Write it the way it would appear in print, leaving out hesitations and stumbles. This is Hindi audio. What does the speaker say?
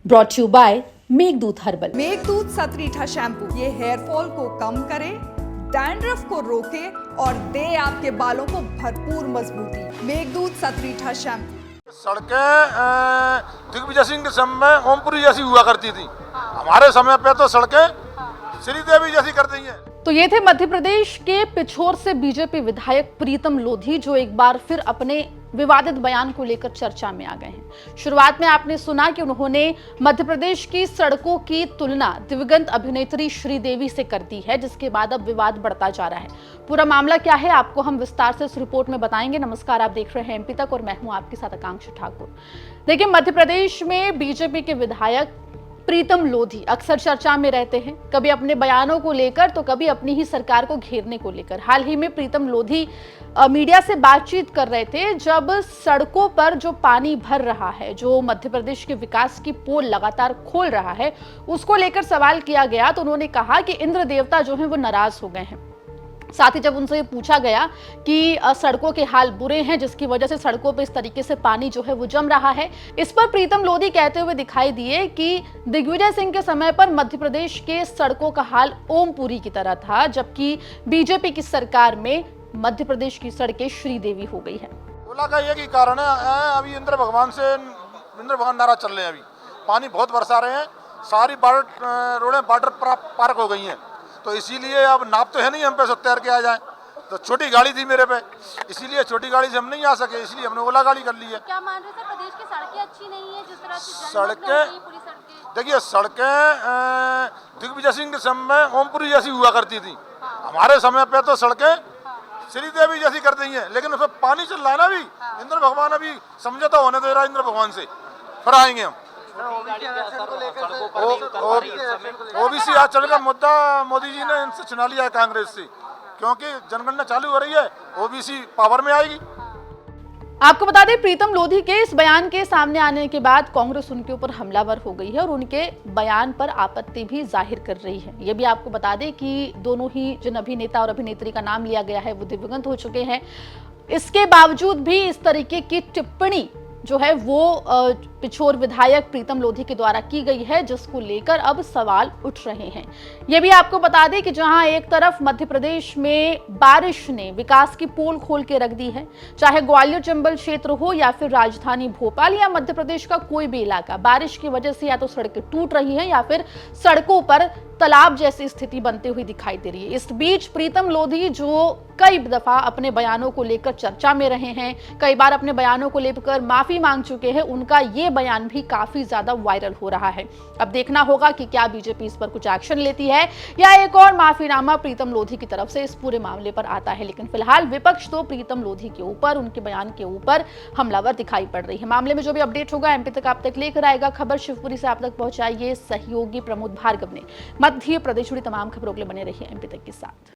Brought you by Meghdoot herbal. Meghdoot Satritha shampoo ये हेयर फॉल को कम करे, डैंड्रफ को रोके और दे आपके बालों को भरपूर मजबूती। मेघदूत सतरीठा शैम्पू। सड़कें दिग्विजय सिंह के समय में ओमपुरी जैसी हुआ करती थी, हमारे समय पे तो सड़कें श्रीदेवी जैसी कर दी हैं। तो ये थे मध्य प्रदेश के पिछोर से बीजेपी विधायक प्रीतम लोधी, जो एक बार फिर अपने विवादित बयान को लेकर चर्चा में आ गए हैं। शुरुआत में आपने सुना कि उन्होंने मध्य प्रदेश की सड़कों की तुलना दिवंगत अभिनेत्री श्रीदेवी से कर दी है, जिसके बाद अब विवाद बढ़ता जा रहा है। पूरा मामला क्या है आपको हम विस्तार से इस रिपोर्ट में बताएंगे। नमस्कार, आप देख रहे हैं एमपी तक और मैं हूं आपके साथ आकांक्षा ठाकुर। देखिए, मध्य प्रदेश में बीजेपी के विधायक प्रीतम लोधी अक्सर चर्चा में रहते हैं, कभी अपने बयानों को लेकर तो कभी अपनी ही सरकार को घेरने को लेकर। हाल ही में प्रीतम लोधी मीडिया से बातचीत कर रहे थे, जब सड़कों पर जो पानी भर रहा है, जो मध्य प्रदेश के विकास की पोल लगातार खोल रहा है, उसको लेकर सवाल किया गया तो उन्होंने कहा कि इंद्र देवता जो हैं वो नाराज हो गए हैं। साथ ही जब उनसे ये पूछा गया कि सड़कों के हाल बुरे हैं, जिसकी वजह से सड़कों पर इस तरीके से पानी जो है वो जम रहा है, इस पर प्रीतम लोधी कहते हुए दिखाई दिए कि दिग्विजय सिंह के समय पर मध्य प्रदेश के सड़कों का हाल ओमपुरी की तरह था, जबकि बीजेपी की सरकार में मध्य प्रदेश की सड़कें श्रीदेवी हो गई है। ओला का एक ही कारण है, अभी इंद्र भगवान नाराज चल रहे हैं। अभी पानी बहुत बरसा रहे हैं, सारी रोडें बॉर्डर पार्क हो गई हैं, तो इसीलिए अब नाप तो है नहीं हम पे सब तैर के आ जाए। तो छोटी गाड़ी थी मेरे पे, इसीलिए छोटी गाड़ी से हम नहीं आ सके, इसलिए हमने ओला गाड़ी कर ली है। क्या मान रहे थे प्रदेश की सड़कें अच्छी नहीं है, जिस तरह से सड़कें देखिए, सड़कें दिग्विजय सिंह के समय में ओमपुरी जैसी हुआ करती थी, हमारे समय पे तो सड़कें श्रीदेवी जैसी कर दी हैं। लेकिन उसमें पानी चल रहा है ना, अभी इंद्र भगवान अभी समझौता होने दे रहा है इंद्र भगवान से, फिर आएंगे हम। ओबीसी आरक्षण का मुद्दा मोदी जी ने इनसे चुना लिया है, कांग्रेस से, क्योंकि जनगणना चालू हो रही है, ओबीसी पावर में आएगी। आपको बता दें, प्रीतम लोधी के इस बयान के सामने आने के बाद कांग्रेस उनके ऊपर हमलावर हो गई है और उनके बयान पर आपत्ति भी जाहिर कर रही है। यह भी आपको बता दें कि दोनों ही जिन अभिनेता और अभिनेत्री का नाम लिया गया है वो दिवंगत हो चुके हैं। इसके बावजूद भी इस तरीके की टिप्पणी जो है वो पिछोर विधायक प्रीतम लोधी के द्वारा की गई है, जिसको लेकर अब सवाल उठ रहे हैं। यह भी आपको बता दें कि जहां एक तरफ मध्य प्रदेश में बारिश ने विकास की पोल खोल के रख दी है, चाहे ग्वालियर चंबल क्षेत्र हो या फिर राजधानी भोपाल या मध्य प्रदेश का कोई भी इलाका, बारिश की वजह से या तो सड़कें टूट रही हैं या फिर सड़कों पर तालाब जैसी स्थिति बनती हुई दिखाई दे रही है। इस बीच प्रीतम लोधी, जो कई दफा अपने बयानों को लेकर चर्चा में रहे हैं, कई बार अपने बयानों को लेकर माफी मांग चुके हैं, उनका ये बयान भी काफी ज्यादा वायरल हो रहा है। अब देखना होगा कि क्या बीजेपी इस पर कुछ एक्शन लेती है या एक और माफीनामा प्रीतम लोधी की तरफ से इस पूरे मामले पर आता है। लेकिन फिलहाल विपक्ष तो प्रीतम लोधी के ऊपर, उनके बयान के ऊपर हमलावर दिखाई पड़ रही है। मामले में जो भी अपडेट होगा एमपी तक आप तक लेकर आएगा। खबर शिवपुरी से आप तक पहुंचाइए सहयोगी प्रमोद भार्गव ने। मध्य प्रदेश जुड़ी तमाम खबरों के लिए बने रहिए एमपी तक के साथ।